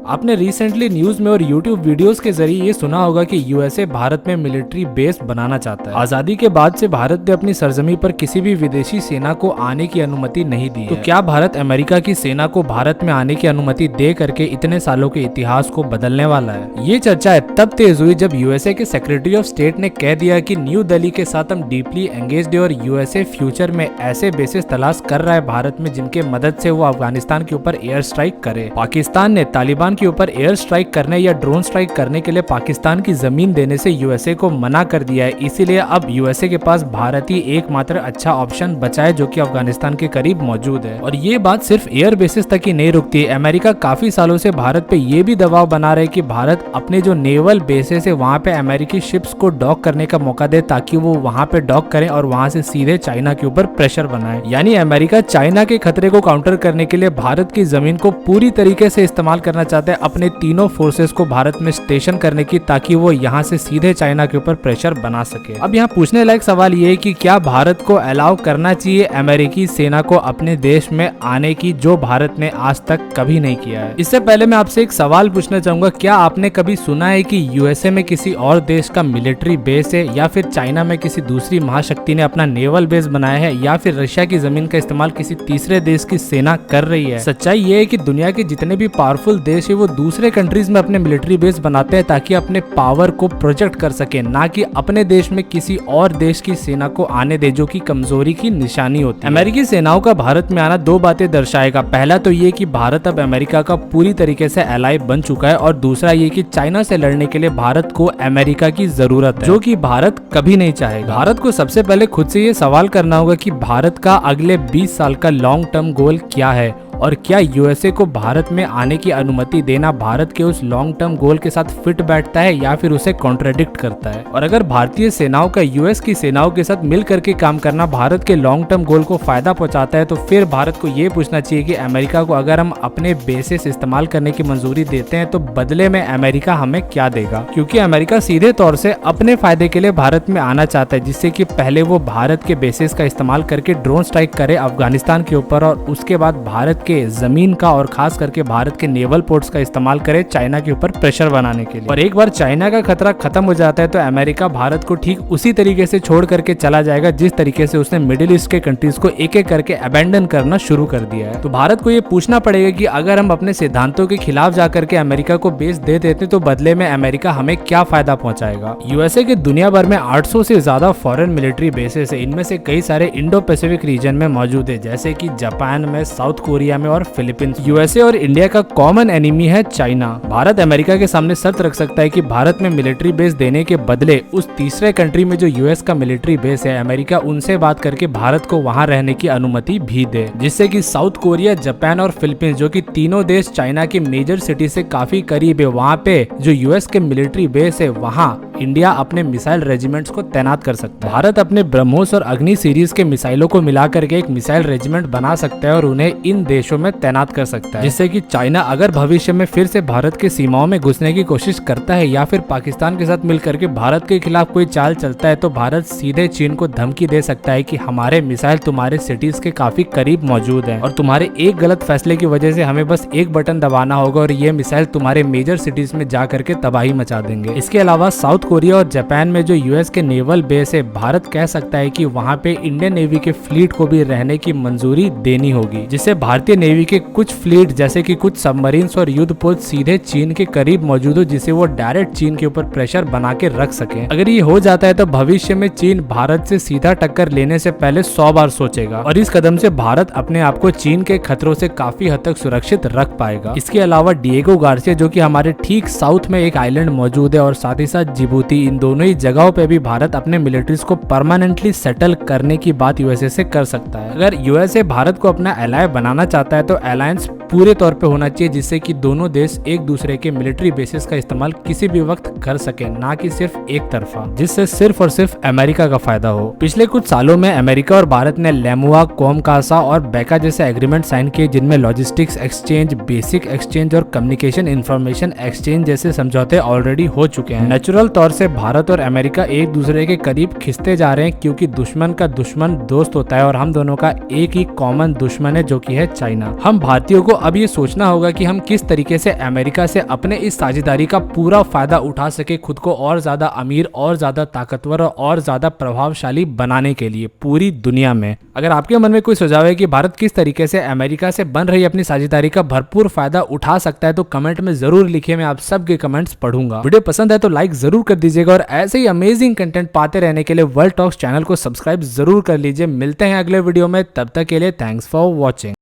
आपने recently news में और यूट्यूब वीडियोस के जरिए ये सुना होगा कि यूएसए भारत में मिलिट्री बेस बनाना चाहता है। आजादी के बाद से भारत ने अपनी सरजमी पर किसी भी विदेशी सेना को आने की अनुमति नहीं दी है। तो क्या भारत अमेरिका की सेना को भारत में आने की अनुमति दे करके इतने सालों के इतिहास को बदलने वाला है? ये चर्चा तब तेज हुई जब यूएसए के सेक्रेटरी ऑफ स्टेट ने कह दिया कि न्यू दिल्ली के साथ हम डीपली एंगेज्ड है और यूएसए फ्यूचर में ऐसे बेसिस तलाश कर रहा है भारत में जिनके मदद से वो अफगानिस्तान के ऊपर एयर स्ट्राइक करे। पाकिस्तान ने तालिबान के ऊपर एयर स्ट्राइक करने या ड्रोन स्ट्राइक करने के लिए पाकिस्तान की जमीन देने से यूएसए को मना कर दिया है। इसीलिए अब यूएसए के पास भारत ही एकमात्र अच्छा ऑप्शन बचा है जो कि अफगानिस्तान के करीब मौजूद है। और ये बात सिर्फ एयर बेसिस तक ही नहीं रुकती है। अमेरिका काफी सालों से भारत पे ये भी दबाव बना रहे कि भारत अपने जो नेवल बेसिस है वहाँ पे अमेरिकी शिप्स को डॉक करने का मौका दे ताकि वो वहाँ पे डॉक करें और वहाँ से सीधे चाइना के ऊपर प्रेशर बनाए। यानी अमेरिका चाइना के खतरे को काउंटर करने के लिए भारत की जमीन को पूरी तरीके से इस्तेमाल करना चाहता है अपने तीनों फोर्सेस को भारत में स्टेशन करने की, ताकि वो यहाँ से सीधे चाइना के ऊपर प्रेशर बना सके। अब यहाँ पूछने लायक सवाल ये है कि क्या भारत को अलाउ करना चाहिए अमेरिकी सेना को अपने देश में आने की, जो भारत ने आज तक कभी नहीं किया है। इससे पहले मैं आपसे एक सवाल पूछना चाहूंगा, क्या आपने कभी सुना है कि यूएसए में किसी और देश का मिलिट्री बेस है, या फिर चाइना में किसी दूसरी महाशक्ति ने अपना नेवल बेस बनाया है, या फिर रशिया की जमीन का इस्तेमाल किसी तीसरे देश की सेना कर रही है? सच्चाई ये है कि दुनिया के जितने भी पावरफुल देश है वो दूसरे कंट्रीज में अपने मिलिट्री बेस बनाते हैं ताकि अपने पावर को प्रोजेक्ट कर सके, ना कि अपने देश में किसी और देश की सेना को आने दे, जो कि कमजोरी की निशानी होती है। अमेरिकी सेनाओं का भारत में आना दो बातें दर्शाएगा। पहला तो ये कि भारत अब अमेरिका का पूरी तरीके से एलाई बन चुका है, और दूसरा ये कि चाइना से लड़ने के लिए भारत को अमेरिका की जरूरत है, जो कि भारत कभी नहीं चाहेगा। भारत को सबसे पहले खुद से ये सवाल करना होगा कि भारत का अगले 20 साल का लॉन्ग टर्म गोल क्या है, और क्या यूएसए को भारत में आने की अनुमति देना भारत के उस लॉन्ग टर्म गोल के साथ फिट बैठता है या फिर उसे कॉन्ट्राडिक्ट करता है। और अगर भारतीय सेनाओं का यूएस की सेनाओं के साथ मिल करके काम करना भारत के लॉन्ग टर्म गोल को फायदा पहुंचाता है, तो फिर भारत को ये पूछना चाहिए कि अमेरिका को अगर हम अपने बेसिस इस्तेमाल करने की मंजूरी देते हैं तो बदले में अमेरिका हमें क्या देगा। क्योंकि अमेरिका सीधे तौर से अपने फायदे के लिए भारत में आना चाहता है, जिससे कि पहले वो भारत के बेसिस का इस्तेमाल करके ड्रोन स्ट्राइक करे अफगानिस्तान के ऊपर, और उसके बाद भारत के जमीन का और खास करके भारत के नेवल पोर्ट्स का इस्तेमाल करे चाइना के ऊपर प्रेशर बनाने के लिए। और एक बार चाइना का खतरा खत्म हो जाता है तो अमेरिका भारत को ठीक उसी तरीके से छोड़ करके चला जाएगा जिस तरीके से उसने मिडिल ईस्ट के कंट्रीज को एक एक करके अबेंडन करना शुरू कर दिया है। तो भारत को ये पूछना पड़ेगा कि अगर हम अपने सिद्धांतों के खिलाफ जाकर के अमेरिका को बेस दे देते तो बदले में अमेरिका हमें क्या फायदा पहुंचाएगा। यूएसए के दुनिया भर में 800 से ज्यादा फॉरेन मिलिट्री बेसेस है। इनमें से कई सारे इंडो पैसिफिक रीजन में मौजूद है, जैसे कि जापान में, साउथ कोरिया में और फिलीपींस। यूएसए और इंडिया का कॉमन एनिमी है चाइना। भारत अमेरिका के सामने शर्त रख सकता है कि भारत में मिलिट्री बेस देने के बदले उस तीसरे कंट्री में जो यूएस का मिलिट्री बेस है, अमेरिका उनसे बात करके भारत को वहां रहने की अनुमति भी दे, जिससे कि साउथ कोरिया, जापान और फिलीपींस, जो कि तीनों देश चाइना की मेजर सिटी से काफी करीब है, वहाँ पे जो यूएस के मिलिट्री बेस है वहाँ इंडिया अपने मिसाइल रेजिमेंट्स को तैनात कर सकता है। भारत अपने ब्रह्मोस और अग्नि सीरीज के मिसाइलों को मिला करके एक मिसाइल रेजिमेंट बना सकता है और उन्हें इन देशों में तैनात कर सकता है, जिससे कि चाइना अगर भविष्य में फिर से भारत के सीमाओं में घुसने की कोशिश करता है या फिर पाकिस्तान के साथ मिलकर के भारत के खिलाफ कोई चाल चलता है, तो भारत सीधे चीन को धमकी दे सकता है कि हमारे मिसाइल तुम्हारे सिटीज के काफी करीब मौजूद है और तुम्हारे एक गलत फैसले की वजह से हमें बस एक बटन दबाना होगा और ये मिसाइल तुम्हारे मेजर सिटीज में जा करके तबाही मचा देंगे। इसके अलावा साउथ कोरिया और जापान में जो यूएस के नेवल बेस है, भारत कह सकता है कि वहाँ पे इंडियन नेवी के फ्लीट को भी रहने की मंजूरी देनी होगी, जिससे भारतीय नेवी के कुछ फ्लीट जैसे कि कुछ सबमरीन्स और युद्ध पोत सीधे चीन के करीब मौजूद हो, जिससे वो डायरेक्ट चीन के ऊपर प्रेशर बना के रख सके। अगर ये हो जाता है तो भविष्य में चीन भारत से सीधा टक्कर लेने से पहले 100 बार सोचेगा और इस कदम से भारत अपने आप को चीन के खतरों से काफी हद तक सुरक्षित रख पाएगा। इसके अलावा डिएगो गार्सिया, जो कि हमारे ठीक साउथ में एक आइलैंड मौजूद है, और साथ ही साथ जिबूती, इन दोनों ही जगहों पे भी भारत अपने मिलिट्रीज को परमानेंटली सेटल करने की बात यूएसए से कर सकता है। अगर यूएसए भारत को अपना एलाय बनाना चाहता है तो अलायंस पूरे तौर पे होना चाहिए, जिससे कि दोनों देश एक दूसरे के मिलिट्री बेसिस का इस्तेमाल किसी भी वक्त कर सके, ना कि सिर्फ एक तरफा, जिससे सिर्फ और सिर्फ अमेरिका का फायदा हो। पिछले कुछ सालों में अमेरिका और भारत ने लेमुआ, कोमकासा और बेका जैसे एग्रीमेंट साइन किए, जिनमें लॉजिस्टिक्स एक्सचेंज, बेसिक एक्सचेंज और कम्युनिकेशन इंफॉर्मेशन एक्सचेंज जैसे समझौते ऑलरेडी हो चुके हैं। नेचुरल तौर दौर से भारत और अमेरिका एक दूसरे के करीब खिंचते जा रहे हैं, क्योंकि दुश्मन का दुश्मन दोस्त होता है और हम दोनों का एक ही कॉमन दुश्मन है जो कि है चाइना। हम भारतीयों को अब ये सोचना होगा कि हम किस तरीके से अमेरिका से अपने इस साझेदारी का पूरा फायदा उठा सके, खुद को और ज्यादा अमीर और ज्यादा ताकतवर और ज्यादा प्रभावशाली बनाने के लिए पूरी दुनिया में। अगर आपके मन में कोई सुझाव है कि भारत किस तरीके से अमेरिका से बन रही अपनी साझेदारी का भरपूर फायदा उठा सकता है तो कमेंट में जरूर लिखिए, मैं आप सबके कमेंट्स पढ़ूंगा। वीडियो पसंद है तो लाइक जरूर कर दीजिएगा और ऐसे ही अमेजिंग कंटेंट पाते रहने के लिए वर्ल्ड टॉक्स चैनल को सब्सक्राइब जरूर कर लीजिए। मिलते हैं अगले वीडियो में, तब तक के लिए थैंक्स फॉर वॉचिंग।